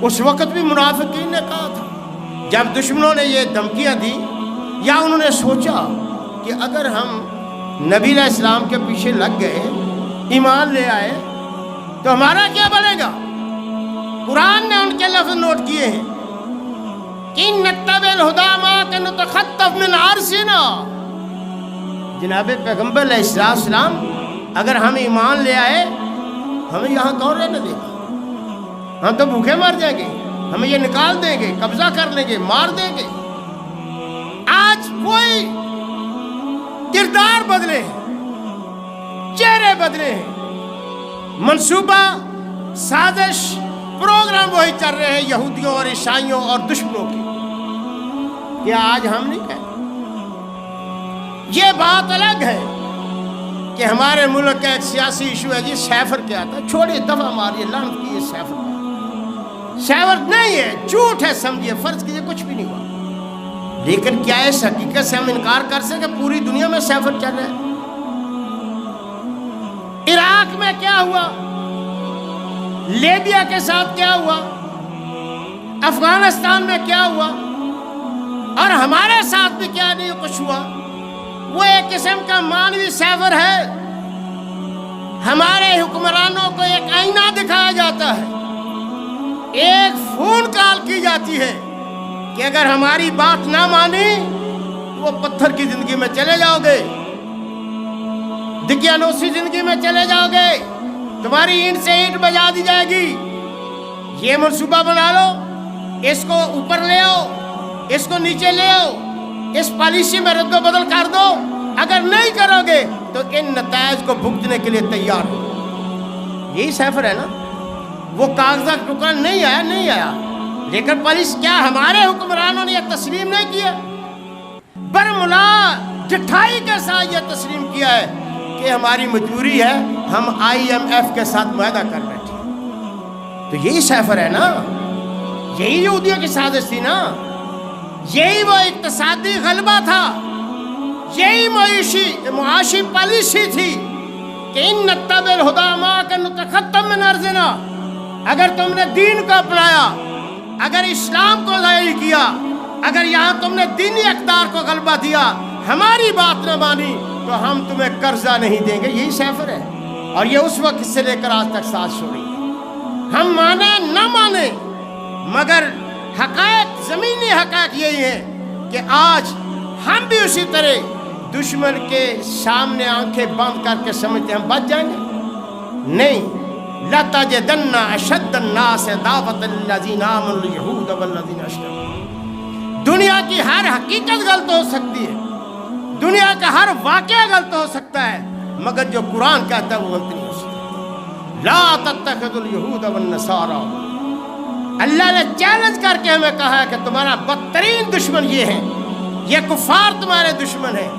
اس وقت بھی منافقین نے کہا تھا، جب دشمنوں نے یہ دھمکیاں دی یا انہوں نے سوچا کہ اگر ہم نبی علیہ السلام کے پیچھے لگ گئے، ایمان لے آئے، تو ہمارا کیا بنے گا؟ قرآن نے ان کے لفظ نوٹ کیے ہیں کہ نتبع الہدی معک نتخطف من ارضنا۔ جناب پیغمبر علیہ السلام اگر ہم ایمان لے آئے، ہمیں یہاں کون رہنے دے گا؟ ہم تو بھوکے مر جائیں گے، ہمیں یہ نکال دیں گے، قبضہ کر لیں گے، مار دیں گے۔ آج کوئی کردار بدلے ہیں، چہرے بدلے ہیں، منصوبہ سازش پروگرام وہی چل رہے ہیں یہودیوں اور عیسائیوں اور دشمنوں کے۔ کیا آج ہم نہیں کہتے؟ یہ بات الگ ہے کہ ہمارے ملک کا ایک سیاسی ایشو ہے جی سیفر کیا تھا، چھوڑیے دفعہ ماریے، لعنت کیے سیفر کا۔ سیفر نہیں ہے، جھوٹ ہے، سمجھیے، فرض کیجیے کچھ بھی نہیں ہوا، لیکن کیا اس حقیقت سے ہم انکار کر سکیں کہ پوری دنیا میں سیفر چل رہا ہے؟ عراق میں کیا ہوا، لیبیا کے ساتھ کیا ہوا، افغانستان میں کیا ہوا، اور ہمارے ساتھ بھی کیا نہیں کچھ ہوا؟ وہ ایک قسم کا مانوی سیفر ہے۔ ہمارے حکمرانوں کو ایک آئینہ دکھایا جاتا ہے، ایک فون کال کی جاتی ہے کہ اگر ہماری بات نہ مانی تو وہ پتھر کی زندگی میں چلے جاؤ گے، دقیانوسی زندگی میں چلے جاؤ گے، تمہاری اینٹ سے اینٹ بجا دی جائے گی، یہ منصوبہ بنا لو، اس کو اوپر لے آؤ، اس کو نیچے لے آؤ، اس پالیسی میں رد و بدل کر دو، اگر نہیں کرو گے تو ان نتائج کو بھگتنے کے لیے تیار ہو۔ یہی سیفر ہے نا؟ وہ کاغذات ٹکڑا نہیں آیا، لیکن پولیس کیا ہمارے حکمرانوں نے یہ تسلیم نہیں کیا؟ برملا جٹھائی کے ساتھ یہ تسلیم کیا ہے کہ ہماری مجبوری ہے، ہم IMF کے ساتھ معاہدہ کر بیٹھے۔ تو یہی سیفر ہے نا، یہی یہودیوں کی سازش تھی نا، یہی وہ اقتصادی غلبہ تھا، یہی معاشی پالیسی تھی کہ ان نتبع الہدی معک نتخطف من ارضنا۔ اگر تم نے دین کو اپنایا، اگر اسلام کو ظاہر کیا، اگر یہاں تم نے دینی اقدار کو غلبہ دیا، ہماری بات نہ مانی تو ہم تمہیں قرضہ نہیں دیں گے۔ یہی سیفر ہے، اور یہ اس وقت سے لے کر آج تک ساتھ ہو رہی ہے۔ ہم مانیں نہ مانیں، مگر حقائق، زمینی حقائق یہی ہے کہ آج ہم بھی اسی طرح دشمن کے سامنے آنکھیں بند کر کے سمجھتے ہم بچ جائیں گے؟ نہیں۔ لَتَجِدَنَّ أَشَدَّ النَّاسِ عَدَاوَةً لِّلَّذِينَ آمَنُوا الْيَهُودَ وَالَّذِينَ أَشْرَكُوا۔ دنیا کی ہر حقیقت غلط ہو سکتی ہے، دنیا کا ہر واقعہ غلط ہو سکتا ہے، مگر جو قرآن کہتا ہے وہ غلط نہیں ہو سکتا۔ لَا تَتَّخِذُوا الْيَهُودَ وَالنَّصَارَىٰ۔ اللہ نے چیلنج کر کے ہمیں کہا ہے کہ تمہارا بدترین دشمن یہ ہے، یہ کفار تمہارے دشمن ہیں۔